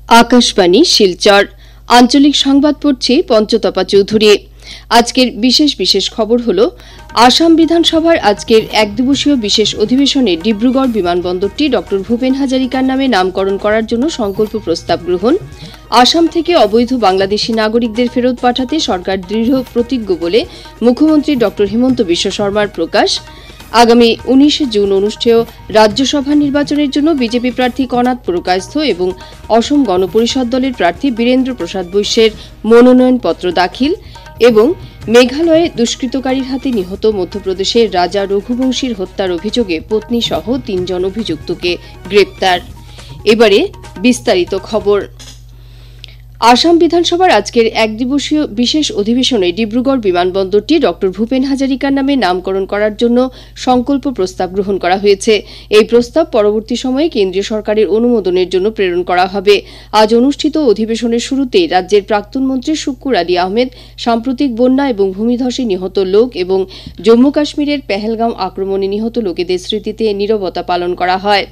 आकाशवाणी शिलचर आंचलिक संबाद पढ़ছে पंचतपा चौधुरी। आजकेर विशेष विशेष खबर हलो आसाम विधानसभार आजकेर एक दिवसीय विशेष अधिवेशने डिब्रुगढ़ विमानबंदरटी डॉ भूपेन हाजारिकार नामे नामकरण करार जन्य संकल्प प्रस्ताव ग्रहण, आसाम थेके अवैध बांग्लादेशी नागरिकदेर फेरत पाठाते सरकार दृढ़ प्रतिज्ञ बोले मुख्यमंत्री डॉ हेमंत बिश्व शर्मार प्रकाश, आगामी 19 जून अनुष्ठेय राज्यसभा निर्वाचनेर जन्य बीजेपी प्रार्थी कनाथ पुरकायस्थ एवं असम गण परिषद दलेर प्रार्थी बीरेन्द्र प्रसाद बैश्येर मनोनयनपत्र दाखिल एवं मेघालये दुष्कृतकारीर हाथे निहत मध्यप्रदेशेर राजा रघुवंशीर हत्यार अभियोगे पत्नी सह 3 जन अभियुक्तके ग्रेप्तार। एबारे विस्तारित खबर। आसाम विधानसभार आजकेर एक दिवसीय विशेष अधिवेशने डिब्रुगढ़ विमानबंदरटी डॉ भूपेन हाजारिकार नामे नामकरण करार जन्य संकल्प प्रस्ताव ग्रहण करा हयेछे। एई प्रस्ताव परवर्ती समये केंद्रीय सरकारेर अनुमोदनेर जन्य प्रेरण करा हबे। आज अनुष्ठित अधिवेशनेर शुरूतेई राज्येर प्राक्तन मंत्री शुक्कुर आली आहमेद साम्प्रतिक बन्या एवं भूमिधसे निहत लोक एवं जम्मू काश्मीरेर पहलगाम आक्रमणे निहत लोकेদের स्मृतिতে নীরবতা पालन करा हय।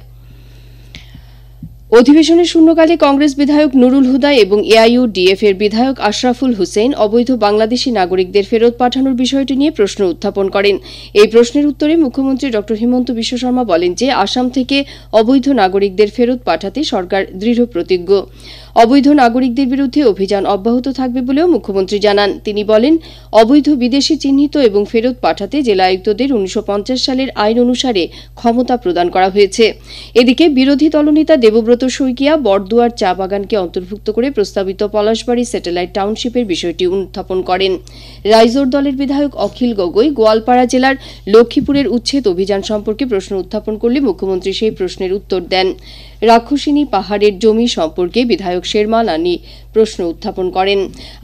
अधिवेशने शून्यकाले कांग्रेस विधायक नुरुल हुदा एवं एआईयूडीएफ एर विधायक आशराफुल हुसैन अवैध बांग्लादेशी नागरिकদের ফেরত পাঠানোর বিষয়টি নিয়ে প্রশ্ন উত্থাপন করেন। এই প্রশ্নের উত্তরে মুখ্যমন্ত্রী ড হেমন্ত বিশ্ব শর্মা বলেন যে আসাম থেকে অবৈধ নাগরিকদের ফেরত পাঠাতে সরকার দৃঢ় প্রতিজ্ঞ। অবৈধ নাগরিকদের বিরুদ্ধে অভিযান অব্যাহত থাকবে বলেও মুখ্যমন্ত্রী জানান। তিনি বলেন, অবৈধ বিদেশী চিহ্নিত এবং ফেরত পাঠাতে জেলা আয়ুক্তদের 1950 সালের আইন অনুসারে ক্ষমতা প্রদান করা হয়েছে। এদিকে বিরোধী দলনেতা দেবব্রত শইকিয়া বড়দুয়ার চা বাগানকে অন্তর্ভুক্ত করে প্রস্তাবিত পলাশবাড়ী স্যাটেলাইট টাউনশিপের বিষয়টি উত্থাপন করেন। রাইজোর দলের বিধায়ক অখিল গগৈ গোয়ালপাড়া জেলার লক্ষ্মীপুরের উচ্ছেদ অভিযান সম্পর্কে প্রশ্ন উত্থাপন করলে মুখ্যমন্ত্রী সেই প্রশ্নের উত্তর দেন। রাক্ষসিনী পাহাড়ের জমি সম্পর্কে বিধায়ক শেরমান আলী প্রশ্ন উত্থাপন করেন।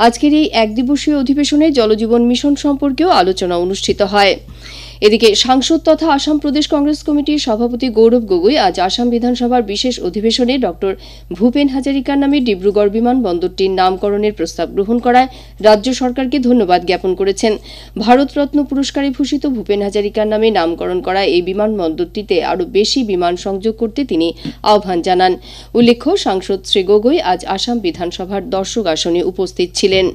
আজকের এই এক দিবসীয় অধিবেশনে জলজীবন মিশন সম্পর্কেও আলোচনা অনুষ্ঠিত হয়। এদিকে সাংসদ তথা আসাম প্রদেশ কংগ্রেস কমিটির সভাপতি গৌরব গগৈ আজ আসাম বিধানসভার বিশেষ অধিবেশনে ড ভূপেন হাজারিকার নামে ডিব্রুগড় বিমানবন্দরটির নামকরণের প্রস্তাব গ্রহণ করায় রাজ্য সরকারকে ধন্যবাদ জ্ঞাপন করেছেন। ভারতরত্ন পুরস্কারে ভূষিত ভূপেন হাজারিকার নামে নামকরণ করা এই বিমানবন্দরটিতে আরও বেশি বিমান সংযোগ করতে তিনি আহ্বান জানান। উল্লেখ্য, সাংসদ শ্রী গগৈ আজ আসাম বিধানসভার দর্শক আসনে উপস্থিত ছিলেন।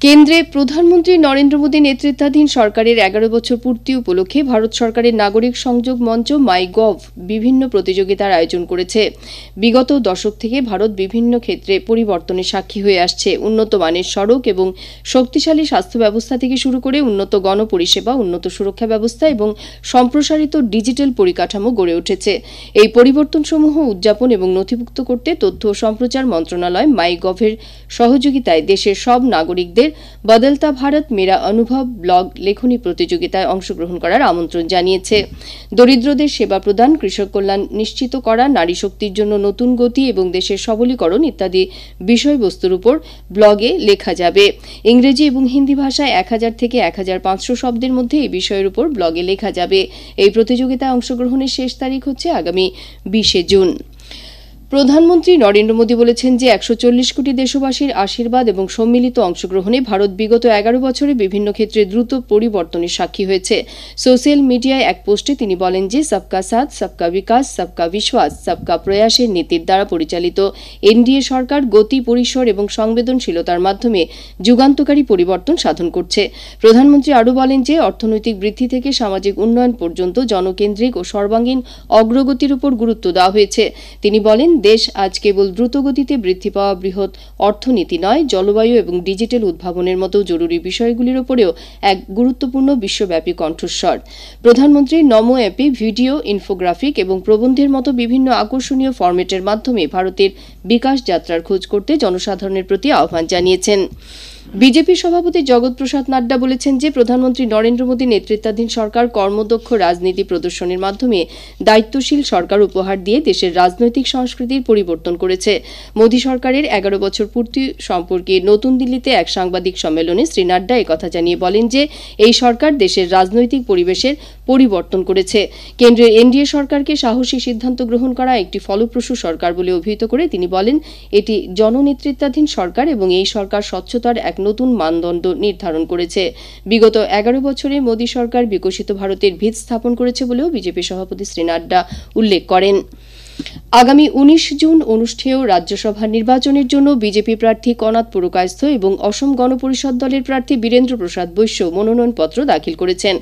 কেন্দ্রে প্রধানমন্ত্রী নরেন্দ্র মোদী নেতৃত্বাধীন সরকারের 11 বছর পূর্তি উপলক্ষে ভারত সরকারের নাগরিক সংযোগ মঞ্চ মাইগভ বিভিন্ন প্রতিযোগিতার আয়োজন করেছে। বিগত দশক থেকে ভারত বিভিন্ন ক্ষেত্রে পরিবর্তনের সাক্ষী হয়ে আসছে। উন্নত মানের সড়ক এবং শক্তিশালী স্বাস্থ্য ব্যবস্থা থেকে শুরু করে উন্নত গণপরিষেবা, উন্নত সুরক্ষা ব্যবস্থা এবং সম্প্রসারিত ডিজিটাল পরিকাঠামো গড়ে উঠেছে। এই পরিবর্তনসমূহ উদযাপন এবং নথিভুক্ত করতে তথ্য ও সম্প্রচার মন্ত্রণালয় মাইগভের সহযোগিতায় দেশের সব নাগরিকদের বদলতা ভারত মেরা অনুভব ব্লগ লেখনী প্রতিযোগিতায় অংশগ্রহণ করার আমন্ত্রণ জানিয়েছে। দরিদ্রদের সেবা প্রদান, কৃষক কল্যাণ নিশ্চিত করা, নারী শক্তির জন্য নতুন গতি এবং দেশের সবলীকরণ ইত্যাদি বিষয়বস্তুর উপর ব্লগে লেখা যাবে। ইংরেজি এবং হিন্দি ভাষায় 1000 থেকে 1500 শব্দের মধ্যে এই বিষয়ের উপর ব্লগে লেখা যাবে। এই প্রতিযোগিতায় অংশগ্রহণের শেষ তারিখ হচ্ছে আগামী 20 জুন। প্রধানমন্ত্রী নরেন্দ্র মোদী বলেছেন যে 140 কোটি দেশবাসীর আশীর্বাদ এবং সম্মিলিত অংশগ্রহণে ভারত বিগত 11 বছরে বিভিন্ন ক্ষেত্রে দ্রুত পরিবর্তনের সাক্ষী হয়েছে। সোশ্যাল মিডিয়ায় এক পোস্টে তিনি বলেন যে সবকা সাথ, সবকা বিকাশ, সবকা বিশ্বাস, সবকা প্রয়াসের নীতির দ্বারা পরিচালিত এনডিএ সরকার গতি, পরিসর এবং সংবেদনশীলতার মাধ্যমে যুগান্তকারী পরিবর্তন সাধন করছে। প্রধানমন্ত্রী আরও বলেন যে অর্থনৈতিক বৃদ্ধি থেকে সামাজিক উন্নয়ন পর্যন্ত জনকেন্দ্রিক ও সর্বাঙ্গীন অগ্রগতির উপর গুরুত্ব দেওয়া হয়েছে। তিনি বলেন, দেশ আজ কেবল দ্রুতগতিতে বৃদ্ধি পাওয়া বৃহৎ অর্থনীতি নয়, জলবায়ু এবং ডিজিটাল উদ্ভাবনের মতো জরুরি বিষয়গুলির উপরেও এক গুরুত্বপূর্ণ বিশ্বব্যাপী কণ্ঠস্বর। প্রধানমন্ত্রী নমো অ্যাপে ভিডিও, ইনফোগ্রাফিক এবং প্রবন্ধের মতো বিভিন্ন আকর্ষণীয় ফরম্যাটের মাধ্যমে ভারতের বিকাশ যাত্রার খোঁজ করতে জনসাধারণের প্রতি আহ্বান জানিয়েছেন। বিজেপি সভাপতি জগৎ প্রসাদ নাড্ডা বলেছেন যে প্রধানমন্ত্রী নরেন্দ্র মোদী নেতৃত্বাধীন সরকার কর্মদক্ষ রাজনীতি প্রদর্শনের মাধ্যমে দায়িত্বশীল সরকার উপহার দিয়ে দেশের রাজনৈতিক সংস্কৃতির পরিবর্তন করেছে। মোদী সরকারের 11 বছর পূর্তি সম্পর্কে নতুন দিল্লিতে এক সাংবাদিক সম্মেলনে শ্রী নাড্ডা একথা জানিয়ে বলেন যে এই সরকার দেশের রাজনৈতিক পরিবেশের পরিবর্তন করেছে। কেন্দ্রের এনডিএ সরকারকে সাহসী সিদ্ধান্ত গ্রহণ করা একটি ফলপ্রসূ সরকার বলে অভিহিত করে তিনি বলেন, এটি জননেতৃত্বাধীন সরকার এবং এই সরকার স্বচ্ছতার এক নতুন মানদণ্ড নির্ধারণ করেছে। বিগত 11 বছরে মোদী সরকার বিকশিত ভারতের ভিত স্থাপন করেছে বলেও বিজেপি সভাপতি শ্রী নাড্ডা উল্লেখ করেন। আগামী 19 জুন অনুষ্ঠেয় রাজ্যসভা নির্বাচনের জন্য বিজেপি প্রার্থী কনাথ পুরকায়স্থ এবং অসম গণপরিষদ দলের প্রার্থী বীরেন্দ্র প্রসাদ বৈশ্য মনোনয়নপত্র দাখিল করেছেন।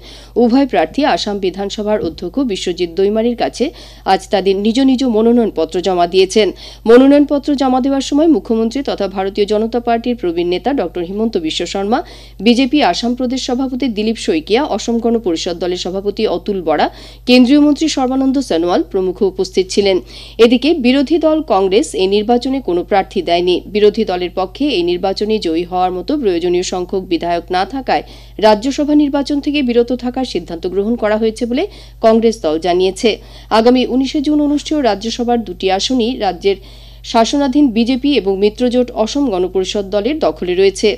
উভয় প্রার্থী আসাম বিধানসভার অধ্যক্ষ বিশ্বজিৎ দৈমারির কাছে আজ তাদের নিজ নিজ মনোনয়নপত্র জমা দিয়েছেন। মনোনয়নপত্র জমা দেওয়ার সময় মুখ্যমন্ত্রী তথা ভারতীয় জনতা পার্টির প্রবীণ নেতা ড হিমন্ত বিশ্ব শর্মা, বিজেপি আসাম প্রদেশ সভাপতি দিলীপ শইকিয়া, অসম গণপরিষদ দলের সভাপতি অতুল বরা, কেন্দ্রীয় মন্ত্রী সর্বানন্দ সোনোয়াল প্রমুখ উপস্থিত ছিলেন। এদিকে বিরোধী দল কংগ্রেস এই নির্বাচনে কোনো প্রার্থী দেয়নি। বিরোধী দলের পক্ষে এই নির্বাচনে জয়ী হওয়ার মতো প্রয়োজনীয় সংখ্যক বিধায়ক না থাকায় রাজ্যসভা নির্বাচন থেকে বিরত থাকার সিদ্ধান্ত গ্রহণ করা হয়েছে বলে কংগ্রেস দল জানিয়েছে। আগামী 19 জুন অনুষ্ঠেয় রাজ্যসভার দুটি আসনই রাজ্যের শাসনাধীন বিজেপি এবং মিত্রজোট অসম গণপরিষদ দলের দখলে রয়েছে।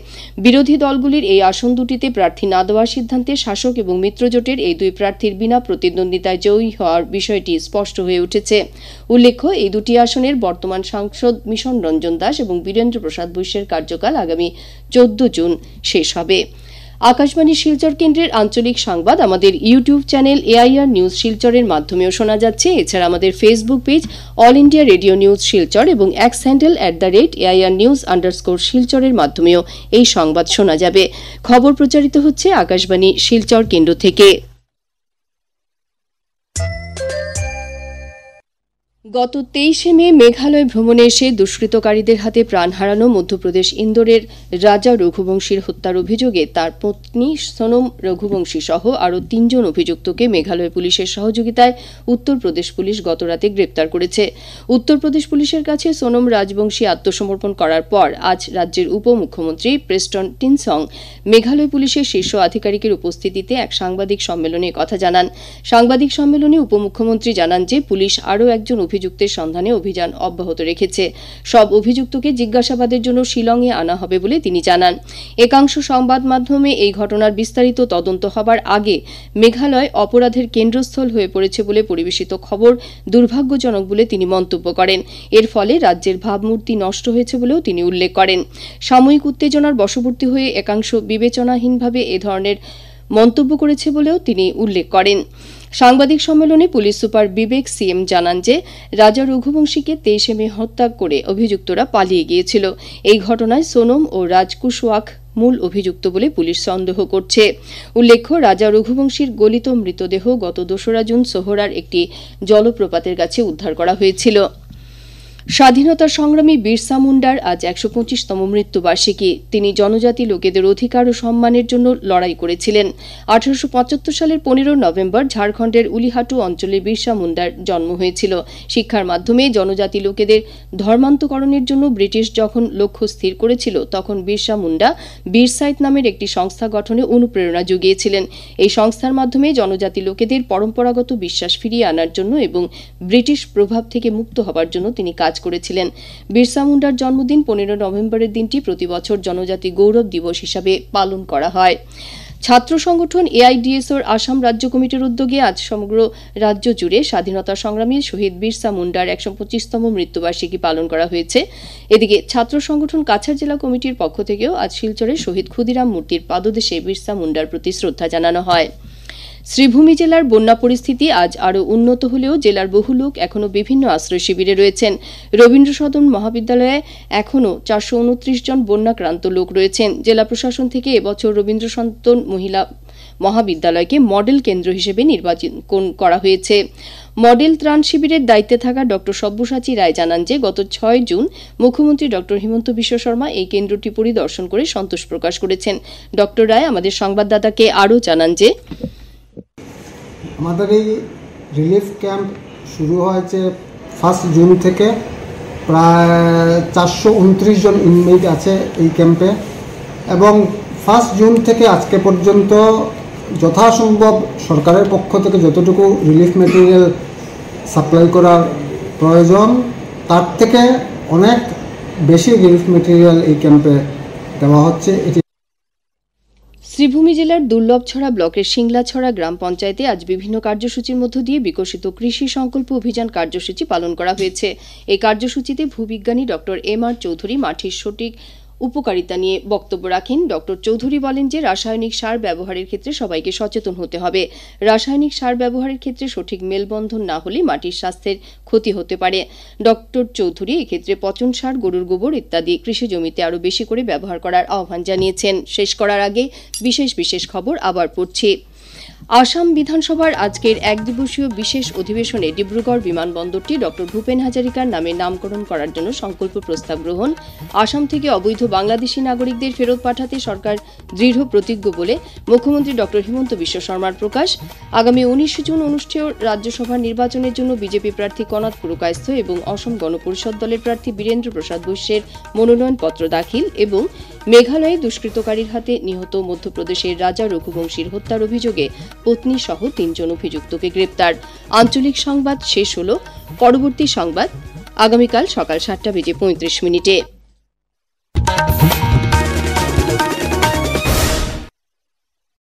বিরোধী দলগুলির এই আসন দুটিতে প্রার্থী না দেওয়ার সিদ্ধান্তে শাসক এবং মিত্রজোটের এই দুই প্রার্থীর বিনা প্রতিদ্বন্দ্বিতায় জয়ী হওয়ার বিষয়টি স্পষ্ট হয়ে উঠেছে। উল্লেখ্য, এই দুটি আসনের বর্তমান সাংসদ মিশন রঞ্জন দাস এবং বীরেন্দ্র প্রসাদ বৈশ্যের কার্যকাল আগামী 14 জুন শেষ হবে। আকাশবাণী শিলচর কেন্দ্রের আঞ্চলিক সংবাদ আমাদের ইউটিউব চ্যানেল এআইআর নিউজ শিলচরের মাধ্যমেও শোনা যাচ্ছে। এছাড়া আমাদের Facebook page all India radio news Silchar এবং এক্স হ্যান্ডেল @AIR_News_শিলচরের মাধ্যমেও এই সংবাদ শোনা যাবে। খবর প্রচারিত হচ্ছে আকাশবাণী শিলচর কেন্দ্র থেকে। গত 23 মে মেঘালয় ভ্রমণে এসে দুষ্কৃতকারীদের হাতে প্রাণ হারানো মধ্যপ্রদেশ ইন্দোরের রাজা রঘুবংশীর হত্যার অভিযোগে তার পত্নী সোনম রঘুবংশী সহ আরও 3 জন অভিযুক্তকে মেঘালয় পুলিশের সহযোগিতায় উত্তরপ্রদেশ পুলিশ গতরাতে গ্রেপ্তার করেছে। উত্তরপ্রদেশ পুলিশের কাছে সোনম রাজবংশী আত্মসমর্পণ করার পর আজ রাজ্যের উপমুখ্যমন্ত্রী প্রেস্টন টিনসং মেঘালয় পুলিশের শীর্ষ আধিকারিকের উপস্থিতিতে এক সাংবাদিক সম্মেলনে কথা জানান। সাংবাদিক সম্মেলনে উপমুখ্যমন্ত্রী জানান যে পুলিশ আরও একজন অভিযুক্তের সন্ধানে অভিযান অব্যাহত রেখেছে। সব অভিযুক্তকে জিজ্ঞাসাবাদের জন্য শিলংয়ে আনা হবে বলে তিনি জানান। একাংশ সংবাদ মাধ্যমে এই ঘটনার বিস্তারিত তদন্ত হবার আগে মেঘালয় অপরাধের কেন্দ্রস্থল হয়ে পড়েছে বলে পরিবেশিত খবর দুর্ভাগ্যজনক বলে তিনি মন্তব্য করেন। এর ফলে রাজ্যের ভাবমূর্তি নষ্ট হয়েছে বলেও তিনি উল্লেখ করেন। সাময়িক উত্তেজনার বশবর্তী হয়ে একাংশ বিবেচনাহীনভাবে এ ধরনের মন্তব্য করেছে বলেও তিনি উল্লেখ করেন। সাংবাদিক সম্মেলনে পুলিশ সুপার বিবেক সিএম জানান যে রাজা রঘুবংশীকে 23 মে হত্যা করে অভিযুক্তরা পালিয়ে গিয়েছিল। এই ঘটনায় সোনম ও রাজ কুশওয়াক মূল অভিযুক্ত বলে পুলিশ সন্দেহ করছে। উল্লেখ্য, রাজা রঘুবংশীর গলিত মৃতদেহ গত 2 জুন সোহরার একটি জলপ্রপাতের কাছে উদ্ধার করা হয়েছিল। স্বাধীনতা সংগ্রামী বিরসা মুন্ডার আজ 125তম মৃত্যুবার্ষিকী। তিনি জনজাতি লোকেদের অধিকার ও সম্মানের জন্য লড়াই করেছিলেন। 1875 সালের 15 নভেম্বর ঝাড়খণ্ডের উলিহাটু অঞ্চলে বিরসা মুন্ডার জন্ম হয়েছিল। শিক্ষার মাধ্যমে জনজাতি লোকেদের ধর্মান্তকরণের জন্য ব্রিটিশ যখন লক্ষ্য স্থির করেছিল, তখন বিরসা মুন্ডা বীরসাইট নামের একটি সংস্থা গঠনে অনুপ্রেরণা জুগিয়েছিলেন। এই সংস্থার মাধ্যমে জনজাতি লোকেদের পরম্পরাগত বিশ্বাস ফিরিয়ে আনার জন্য এবং ব্রিটিশ প্রভাব থেকে মুক্ত হবার জন্য তিনি কাজ করেছিলেন। বিরসা মুন্ডার জন্মদিন 15 নভেম্বরের দিনটি প্রতি বছর জনজাতি গৌরব দিবস হিসাবে পালন করা হয়। ছাত্র সংগঠন এআইডিএসওর আসাম রাজ্য কমিটির উদ্যোগে আজ সমগ্র রাজ্য জুড়ে স্বাধীনতা সংগ্রামী শহীদ বিরসা মুন্ডার 125তম মৃত্যুবার্ষিকী পালন করা হয়েছে। এদিকে ছাত্র সংগঠন কাছাড় জেলা কমিটির পক্ষ থেকেও আজ শিলচরে শহীদ ক্ষুদিরাম মূর্তির পাদদেশে বিরসা মুন্ডার প্রতি শ্রদ্ধা জানানো হয়। শ্রীভূমি জেলার বন্যা পরিস্থিতি আজ আরও উন্নত হলেও জেলার বহু লোক এখনও বিভিন্ন আশ্রয় শিবিরে রয়েছেন। রবীন্দ্র সদন মহাবিদ্যালয়ে এখনও 429 জন বন্যাক্রান্ত লোক রয়েছেন। জেলা প্রশাসন থেকে এবছর রবীন্দ্র সদন মহিলা মহাবিদ্যালয়কে মডেল কেন্দ্র হিসেবে নির্বাচন করা হয়েছে। মডেল ত্রাণ শিবিরের দায়িত্বে থাকা ড সব্যসাচী রায় জানান যে গত 6 জুন মুখ্যমন্ত্রী ড হিমন্ত বিশ্ব শর্মা এই কেন্দ্রটি পরিদর্শন করে সন্তোষ প্রকাশ করেছেন। ড রায় আমাদের সংবাদদাতাকে আরও জানান যে আমাদের এই রিলিফ ক্যাম্প শুরু হয়েছে 1 জুন থেকে। প্রায় 429 জন ইনমেট আছে এই ক্যাম্পে এবং 1 জুন থেকে আজকে পর্যন্ত যথাসম্ভব সরকারের পক্ষ থেকে যতটুকু রিলিফ মেটেরিয়াল সাপ্লাই করার প্রয়োজন তার থেকে অনেক বেশি রিলিফ মেটেরিয়াল এই ক্যাম্পে দেওয়া হচ্ছে। শ্রীভূমি জেলার দুর্লভছড়া ব্লকের সিংলাছড়া গ্রাম পঞ্চায়েতে আজ বিভিন্ন কার্যসূচির মধ্য দিয়ে বিকশিত কৃষি সংকল্প অভিযান কার্যসূচি পালন করা হয়েছে। এই কার্যসূচিতে ভূবিজ্ঞানী ড এম আর চৌধুরী মাটির সঠিক উপকারিতা নিয়ে বক্তব্য রাখেন। ডক্টর চৌধুরী বলেন যে রাসায়নিক সার ব্যবহারের ক্ষেত্রে সবাইকে সচেতন হতে হবে। রাসায়নিক সার ব্যবহারের ক্ষেত্রে সঠিক মেলবন্ধন না হলে মাটির স্বাস্থ্যের ক্ষতি হতে পারে। ডক্টর চৌধুরী এক্ষেত্রে পচন সার, গরুর গোবর ইত্যাদি কৃষি জমিতে আরও বেশি করে ব্যবহার করার আহ্বান জানিয়েছেন। শেষ করার আগে বিশেষ খবর আবার পড়ছি। আসাম বিধানসভার আজকের একদিবসীয় বিশেষ অধিবেশনে ডিব্রুগড় বিমানবন্দরটি ডক্টর ভূপেন হাজারিকার নামে নামকরণ করার জন্য সংকল্প প্রস্তাব গ্রহণ। আসাম থেকে অবৈধ বাংলাদেশি নাগরিকদের ফেরত পাঠাতে সরকার দৃঢ় প্রতিজ্ঞ বলে মুখ্যমন্ত্রী ডক্টর হিমন্ত বিশ্ব শর্মার প্রকাশ। আগামী 19 জুন অনুষ্ঠেয় রাজ্যসভা নির্বাচনের জন্য বিজেপি প্রার্থী কনাথ পুরকায়স্থ এবং অসম গণ পরিষদ দলের প্রার্থী বীরেন্দ্র প্রসাদ বৈশ্যের মনোনয়নপত্র দাখিল এবং মেঘালয়ে দুষ্কৃতকারীর হাতে নিহত মধ্যপ্রদেশের রাজা রঘুবংশীর হত্যার অভিযোগে পত্নী সহ 3 জন অভিযুক্তকে গ্রেপ্তার। আঞ্চলিক সংবাদ শেষ হল। পরবর্তী সংবাদ আগামীকাল সকাল 7:35 মিনিটে।